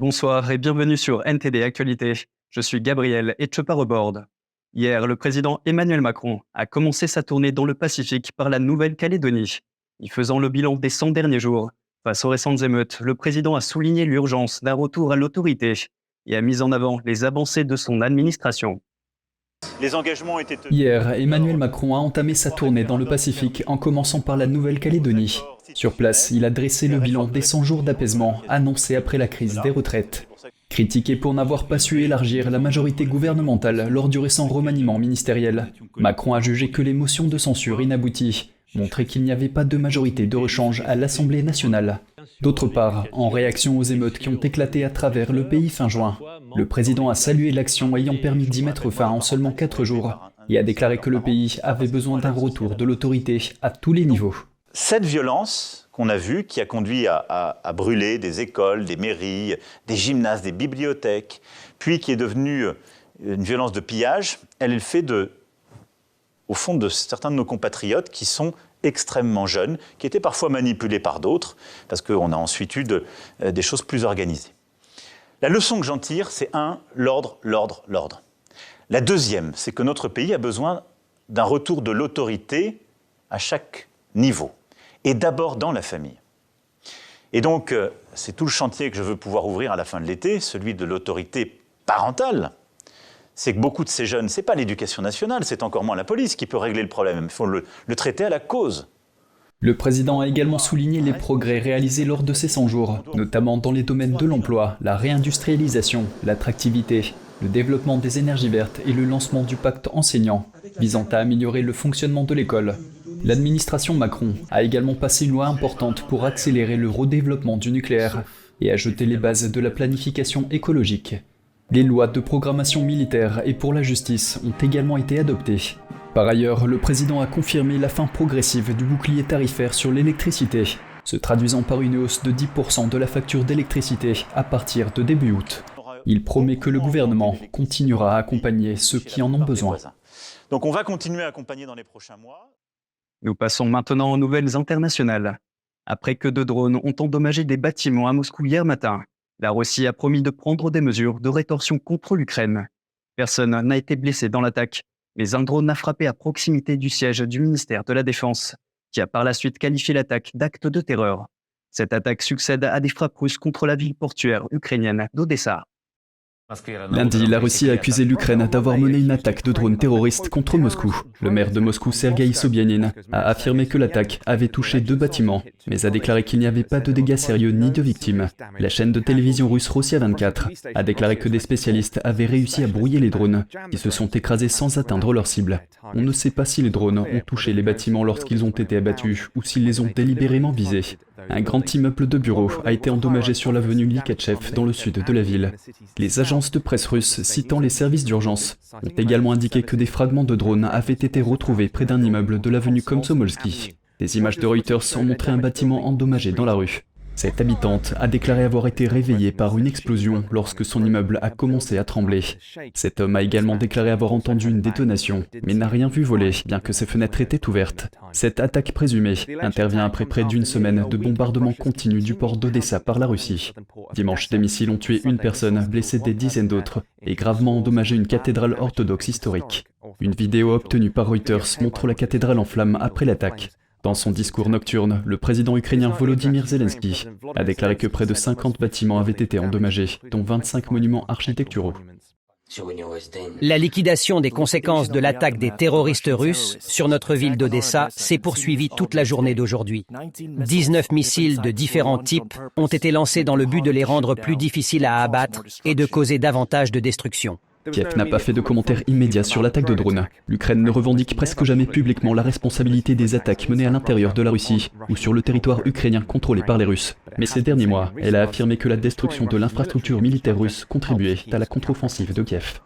Bonsoir et bienvenue sur NTD Actualité. Je suis Gabriel et Etchepa Rebord. Hier, le président Emmanuel Macron a commencé sa tournée dans le Pacifique par la Nouvelle-Calédonie. Y faisant le bilan des 100 derniers jours, face aux récentes émeutes, le président a souligné l'urgence d'un retour à l'autorité et a mis en avant les avancées de son administration. Les engagements ont été tenus. Hier, Emmanuel Macron a entamé sa tournée dans le Pacifique en commençant par la Nouvelle-Calédonie. Sur place, il a dressé le bilan des 100 jours d'apaisement annoncés après la crise des retraites. Critiqué pour n'avoir pas su élargir la majorité gouvernementale lors du récent remaniement ministériel, Macron a jugé que les motions de censure inabouties montraient qu'il n'y avait pas de majorité de rechange à l'Assemblée nationale. D'autre part, en réaction aux émeutes qui ont éclaté à travers le pays fin juin, le président a salué l'action ayant permis d'y mettre fin en seulement 4 jours et a déclaré que le pays avait besoin d'un retour de l'autorité à tous les niveaux. Cette violence qu'on a vue, qui a conduit à brûler des écoles, des mairies, des gymnases, des bibliothèques, puis qui est devenue une violence de pillage, elle est le fait au fond de certains de nos compatriotes qui sont extrêmement jeunes, qui étaient parfois manipulés par d'autres, parce qu'on a ensuite eu des choses plus organisées. La leçon que j'en tire, c'est l'ordre. La deuxième, c'est que notre pays a besoin d'un retour de l'autorité à chaque niveau, et d'abord dans la famille. Et donc, c'est tout le chantier que je veux pouvoir ouvrir à la fin de l'été, celui de l'autorité parentale. C'est que beaucoup de ces jeunes, ce n'est pas l'éducation nationale, c'est encore moins la police qui peut régler le problème. Il faut le traiter à la cause. Le président a également souligné les progrès réalisés lors de ces 100 jours, notamment dans les domaines de l'emploi, la réindustrialisation, l'attractivité, le développement des énergies vertes et le lancement du pacte enseignant, visant à améliorer le fonctionnement de l'école. L'administration Macron a également passé une loi importante pour accélérer le redéveloppement du nucléaire et a jeté les bases de la planification écologique. Les lois de programmation militaire et pour la justice ont également été adoptées. Par ailleurs, le président a confirmé la fin progressive du bouclier tarifaire sur l'électricité, se traduisant par une hausse de 10% de la facture d'électricité à partir de début août. Il promet que le gouvernement continuera à accompagner ceux qui en ont besoin. Donc on va continuer à accompagner dans les prochains mois. Nous passons maintenant aux nouvelles internationales. Après que 2 drones ont endommagé des bâtiments à Moscou hier matin, la Russie a promis de prendre des mesures de rétorsion contre l'Ukraine. Personne n'a été blessé dans l'attaque, mais un drone a frappé à proximité du siège du ministère de la Défense, qui a par la suite qualifié l'attaque d'acte de terreur. Cette attaque succède à des frappes russes contre la ville portuaire ukrainienne d'Odessa. Lundi, la Russie a accusé l'Ukraine d'avoir mené une attaque de drones terroristes contre Moscou. Le maire de Moscou, Sergueï Sobyanin, a affirmé que l'attaque avait touché 2 bâtiments, mais a déclaré qu'il n'y avait pas de dégâts sérieux ni de victimes. La chaîne de télévision russe Rossiya 24 a déclaré que des spécialistes avaient réussi à brouiller les drones, qui se sont écrasés sans atteindre leur cible. On ne sait pas si les drones ont touché les bâtiments lorsqu'ils ont été abattus ou s'ils les ont délibérément visés. Un grand immeuble de bureaux a été endommagé sur l'avenue Likhachev dans le sud de la ville. Les agences de presse russes citant les services d'urgence ont également indiqué que des fragments de drones avaient été retrouvés près d'un immeuble de l'avenue Komsomolsky. Des images de Reuters ont montré un bâtiment endommagé dans la rue. Cette habitante a déclaré avoir été réveillée par une explosion lorsque son immeuble a commencé à trembler. Cet homme a également déclaré avoir entendu une détonation, mais n'a rien vu voler, bien que ses fenêtres étaient ouvertes. Cette attaque présumée intervient après près d'une semaine de bombardements continus du port d'Odessa par la Russie. Dimanche, des missiles ont tué une personne, blessé des dizaines d'autres, et gravement endommagé une cathédrale orthodoxe historique. Une vidéo obtenue par Reuters montre la cathédrale en flammes après l'attaque. Dans son discours nocturne, le président ukrainien Volodymyr Zelensky a déclaré que près de 50 bâtiments avaient été endommagés, dont 25 monuments architecturaux. La liquidation des conséquences de l'attaque des terroristes russes sur notre ville d'Odessa s'est poursuivie toute la journée d'aujourd'hui. 19 missiles de différents types ont été lancés dans le but de les rendre plus difficiles à abattre et de causer davantage de destruction. Kiev n'a pas fait de commentaires immédiats sur l'attaque de drones. L'Ukraine ne revendique presque jamais publiquement la responsabilité des attaques menées à l'intérieur de la Russie ou sur le territoire ukrainien contrôlé par les Russes. Mais ces derniers mois, elle a affirmé que la destruction de l'infrastructure militaire russe contribuait à la contre-offensive de Kiev.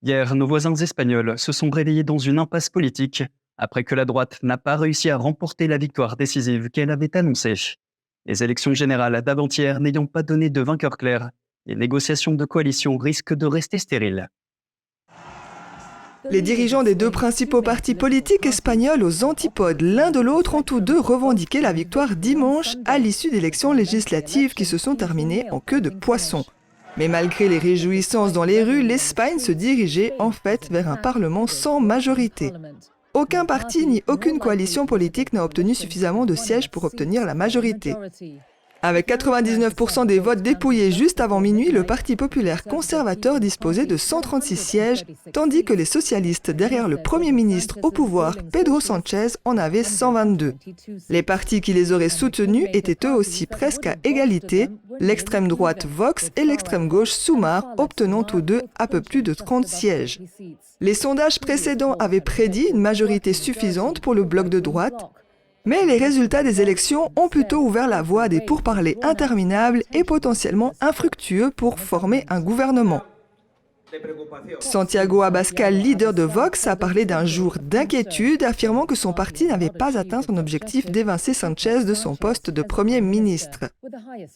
Hier, nos voisins espagnols se sont réveillés dans une impasse politique après que la droite n'a pas réussi à remporter la victoire décisive qu'elle avait annoncée. Les élections générales d'avant-hier n'ayant pas donné de vainqueur clair, les négociations de coalition risquent de rester stériles. Les dirigeants des deux principaux partis politiques espagnols aux antipodes l'un de l'autre ont tous deux revendiqué la victoire dimanche à l'issue d'élections législatives qui se sont terminées en queue de poisson. Mais malgré les réjouissances dans les rues, l'Espagne se dirigeait en fait vers un parlement sans majorité. Aucun parti ni aucune coalition politique n'a obtenu suffisamment de sièges pour obtenir la majorité. Avec 99% des votes dépouillés juste avant minuit, le Parti populaire conservateur disposait de 136 sièges, tandis que les socialistes derrière le Premier ministre au pouvoir, Pedro Sánchez, en avaient 122. Les partis qui les auraient soutenus étaient eux aussi presque à égalité, l'extrême droite Vox et l'extrême gauche Sumar, obtenant tous deux un peu plus de 30 sièges. Les sondages précédents avaient prédit une majorité suffisante pour le bloc de droite, mais les résultats des élections ont plutôt ouvert la voie à des pourparlers interminables et potentiellement infructueux pour former un gouvernement. Santiago Abascal, leader de Vox, a parlé d'un jour d'inquiétude, affirmant que son parti n'avait pas atteint son objectif d'évincer Sánchez de son poste de Premier ministre.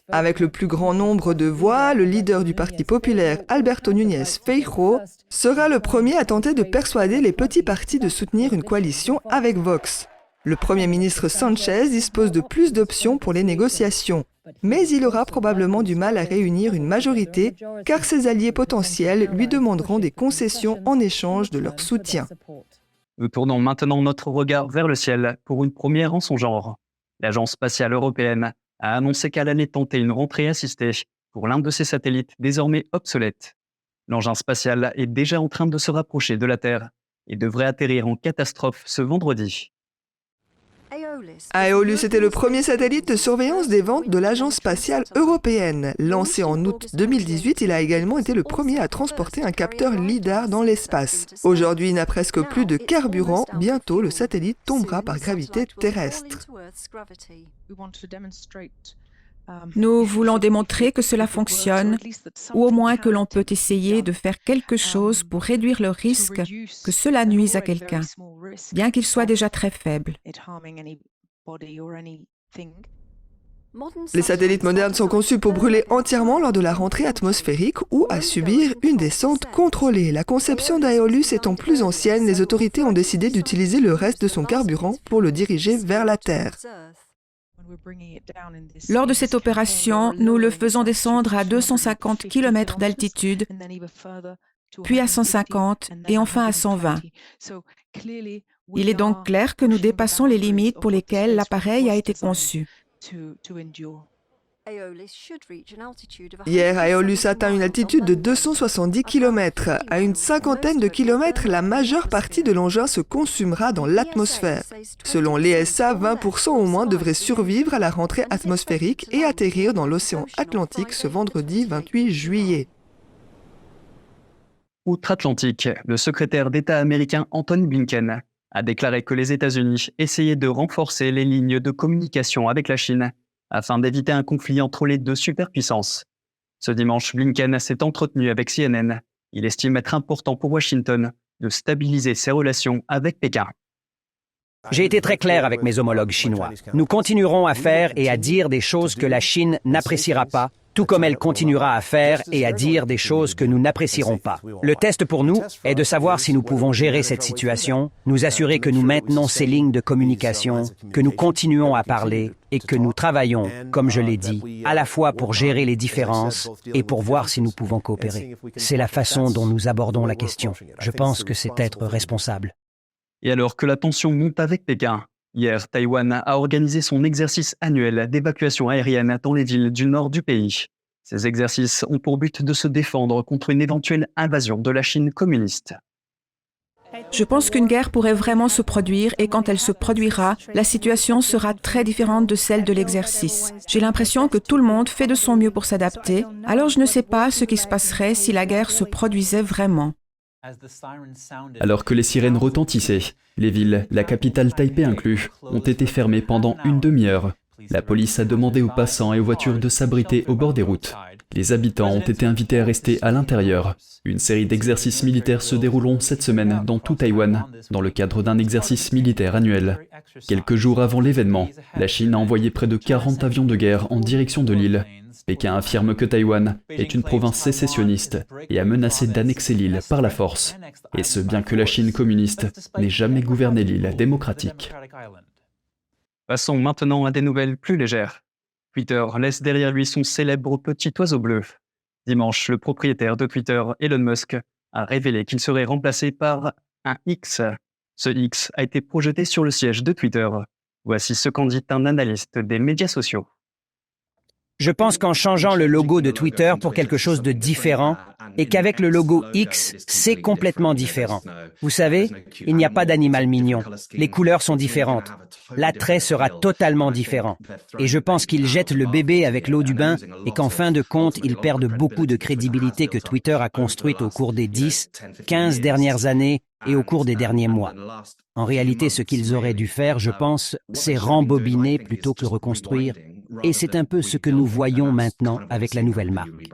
Avec le plus grand nombre de voix, le leader du Parti populaire, Alberto Núñez Feijóo, sera le premier à tenter de persuader les petits partis de soutenir une coalition avec Vox. Le Premier ministre Sánchez dispose de plus d'options pour les négociations, mais il aura probablement du mal à réunir une majorité car ses alliés potentiels lui demanderont des concessions en échange de leur soutien. Nous tournons maintenant notre regard vers le ciel pour une première en son genre. L'Agence spatiale européenne a annoncé qu'elle allait tenter une rentrée assistée pour l'un de ses satellites désormais obsolète. L'engin spatial est déjà en train de se rapprocher de la Terre et devrait atterrir en catastrophe ce vendredi. Aeolus était le premier satellite de surveillance des ventes de l'Agence spatiale européenne. Lancé en août 2018, il a également été le premier à transporter un capteur LIDAR dans l'espace. Aujourd'hui, il n'a presque plus de carburant. Bientôt, le satellite tombera par gravité terrestre. Nous voulons démontrer que cela fonctionne, ou au moins que l'on peut essayer de faire quelque chose pour réduire le risque que cela nuise à quelqu'un, bien qu'il soit déjà très faible. Les satellites modernes sont conçus pour brûler entièrement lors de la rentrée atmosphérique ou à subir une descente contrôlée. La conception d'Aeolus étant plus ancienne, les autorités ont décidé d'utiliser le reste de son carburant pour le diriger vers la Terre. Lors de cette opération, nous le faisons descendre à 250 km d'altitude, puis à 150 et enfin à 120. Il est donc clair que nous dépassons les limites pour lesquelles l'appareil a été conçu. Hier, Aeolus atteint une altitude de 270 km. À une cinquantaine de kilomètres, la majeure partie de l'engin se consumera dans l'atmosphère. Selon l'ESA, 20% au moins devraient survivre à la rentrée atmosphérique et atterrir dans l'océan Atlantique ce vendredi 28 juillet. Outre-Atlantique, le secrétaire d'État américain Antony Blinken a déclaré que les États-Unis essayaient de renforcer les lignes de communication avec la Chine afin d'éviter un conflit entre les deux superpuissances. Ce dimanche, Blinken s'est entretenu avec CNN. Il estime être important pour Washington de stabiliser ses relations avec Pékin. J'ai été très clair avec mes homologues chinois. Nous continuerons à faire et à dire des choses que la Chine n'appréciera pas, tout comme elle continuera à faire et à dire des choses que nous n'apprécierons pas. Le test pour nous est de savoir si nous pouvons gérer cette situation, nous assurer que nous maintenons ces lignes de communication, que nous continuons à parler et que nous travaillons, comme je l'ai dit, à la fois pour gérer les différences et pour voir si nous pouvons coopérer. C'est la façon dont nous abordons la question. Je pense que c'est être responsable. Et alors que la tension monte avec Pékin, hier, Taïwan a organisé son exercice annuel d'évacuation aérienne dans les villes du nord du pays. Ces exercices ont pour but de se défendre contre une éventuelle invasion de la Chine communiste. Je pense qu'une guerre pourrait vraiment se produire et quand elle se produira, la situation sera très différente de celle de l'exercice. J'ai l'impression que tout le monde fait de son mieux pour s'adapter, alors je ne sais pas ce qui se passerait si la guerre se produisait vraiment. Alors que les sirènes retentissaient, les villes, la capitale Taipei inclus, ont été fermées pendant une demi-heure. La police a demandé aux passants et aux voitures de s'abriter au bord des routes. Les habitants ont été invités à rester à l'intérieur. Une série d'exercices militaires se dérouleront cette semaine dans tout Taïwan, dans le cadre d'un exercice militaire annuel. Quelques jours avant l'événement, la Chine a envoyé près de 40 avions de guerre en direction de l'île. Pékin affirme que Taïwan est une province sécessionniste et a menacé d'annexer l'île par la force. Et ce, bien que la Chine communiste n'ait jamais gouverné l'île démocratique. Passons maintenant à des nouvelles plus légères. Twitter laisse derrière lui son célèbre petit oiseau bleu. Dimanche, le propriétaire de Twitter, Elon Musk, a révélé qu'il serait remplacé par un X. Ce X a été projeté sur le siège de Twitter. Voici ce qu'en dit un analyste des médias sociaux. Je pense qu'en changeant le logo de Twitter pour quelque chose de différent, et qu'avec le logo X, c'est complètement différent. Vous savez, il n'y a pas d'animal mignon. Les couleurs sont différentes. L'attrait sera totalement différent. Et je pense qu'ils jettent le bébé avec l'eau du bain et qu'en fin de compte, ils perdent beaucoup de crédibilité que Twitter a construite au cours des 10, 15 dernières années et au cours des derniers mois. En réalité, ce qu'ils auraient dû faire, je pense, c'est rembobiner plutôt que reconstruire. Et c'est un peu ce que nous voyons maintenant avec la nouvelle marque.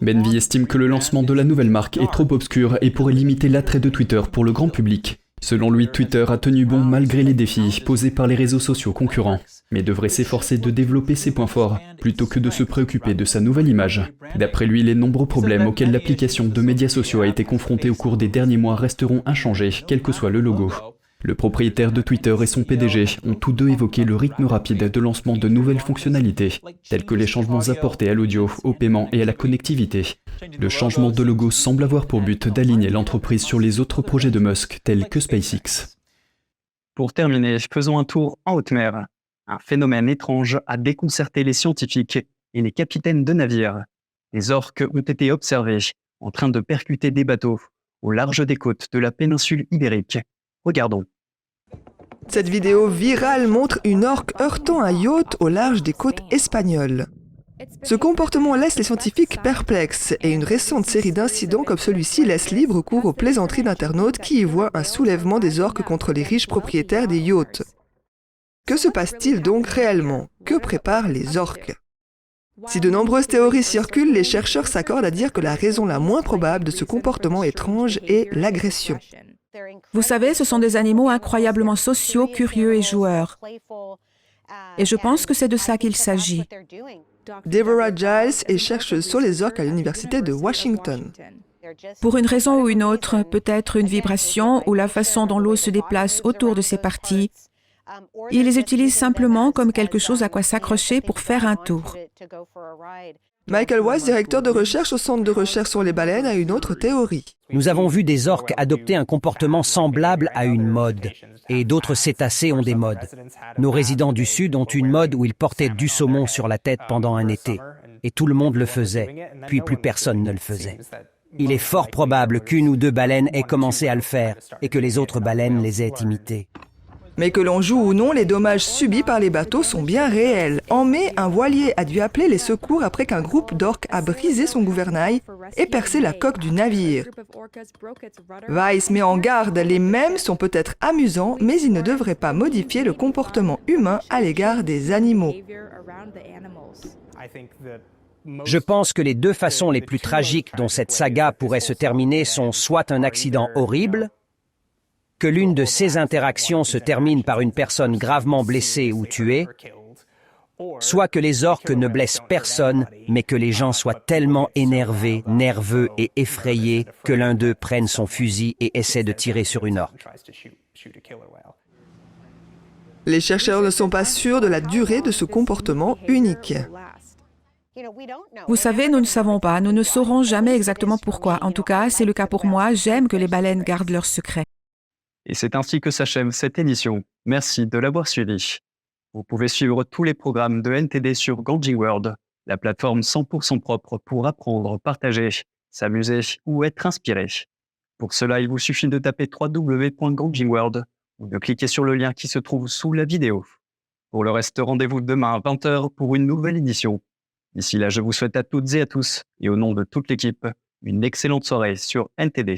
Benvie estime que le lancement de la nouvelle marque est trop obscur et pourrait limiter l'attrait de Twitter pour le grand public. Selon lui, Twitter a tenu bon malgré les défis posés par les réseaux sociaux concurrents, mais devrait s'efforcer de développer ses points forts plutôt que de se préoccuper de sa nouvelle image. D'après lui, les nombreux problèmes auxquels l'application de médias sociaux a été confrontée au cours des derniers mois resteront inchangés, quel que soit le logo. Le propriétaire de Twitter et son PDG ont tous deux évoqué le rythme rapide de lancement de nouvelles fonctionnalités, tels que les changements apportés à l'audio, au paiement et à la connectivité. Le changement de logo semble avoir pour but d'aligner l'entreprise sur les autres projets de Musk, tels que SpaceX. Pour terminer, faisons un tour en haute mer. Un phénomène étrange a déconcerté les scientifiques et les capitaines de navires. Les orques ont été observés en train de percuter des bateaux au large des côtes de la péninsule ibérique. Regardons. Cette vidéo virale montre une orque heurtant un yacht au large des côtes espagnoles. Ce comportement laisse les scientifiques perplexes et une récente série d'incidents comme celui-ci laisse libre cours aux plaisanteries d'internautes qui y voient un soulèvement des orques contre les riches propriétaires des yachts. Que se passe-t-il donc réellement? Que préparent les orques? Si de nombreuses théories circulent, les chercheurs s'accordent à dire que la raison la moins probable de ce comportement étrange est l'agression. Vous savez, ce sont des animaux incroyablement sociaux, curieux et joueurs. Et je pense que c'est de ça qu'il s'agit. Deborah Giles est chercheuse sur les orques à l'université de Washington. Pour une raison ou une autre, peut-être une vibration ou la façon dont l'eau se déplace autour de ces parties, ils les utilisent simplement comme quelque chose à quoi s'accrocher pour faire un tour. Michael Weiss, directeur de recherche au Centre de recherche sur les baleines, a une autre théorie. Nous avons vu des orques adopter un comportement semblable à une mode, et d'autres cétacés ont des modes. Nos résidents du Sud ont une mode où ils portaient du saumon sur la tête pendant un été, et tout le monde le faisait, puis plus personne ne le faisait. Il est fort probable qu'une ou deux baleines aient commencé à le faire, et que les autres baleines les aient imitées. Mais que l'on joue ou non, les dommages subis par les bateaux sont bien réels. En mai, un voilier a dû appeler les secours après qu'un groupe d'orques a brisé son gouvernail et percé la coque du navire. Weiss met en garde, les mèmes sont peut-être amusants, mais ils ne devraient pas modifier le comportement humain à l'égard des animaux. Je pense que les deux façons les plus tragiques dont cette saga pourrait se terminer sont soit un accident horrible, que l'une de ces interactions se termine par une personne gravement blessée ou tuée, soit que les orques ne blessent personne, mais que les gens soient tellement énervés, nerveux et effrayés que l'un d'eux prenne son fusil et essaie de tirer sur une orque. Les chercheurs ne sont pas sûrs de la durée de ce comportement unique. Vous savez, nous ne savons pas, nous ne saurons jamais exactement pourquoi. En tout cas, c'est le cas pour moi, j'aime que les baleines gardent leurs secrets. Et c'est ainsi que s'achève cette émission. Merci de l'avoir suivi. Vous pouvez suivre tous les programmes de NTD sur Ganging World, la plateforme 100% propre pour apprendre, partager, s'amuser ou être inspiré. Pour cela, il vous suffit de taper www.gangingworld ou de cliquer sur le lien qui se trouve sous la vidéo. Pour le reste, rendez-vous demain à 20h pour une nouvelle édition. D'ici là, je vous souhaite à toutes et à tous, et au nom de toute l'équipe, une excellente soirée sur NTD.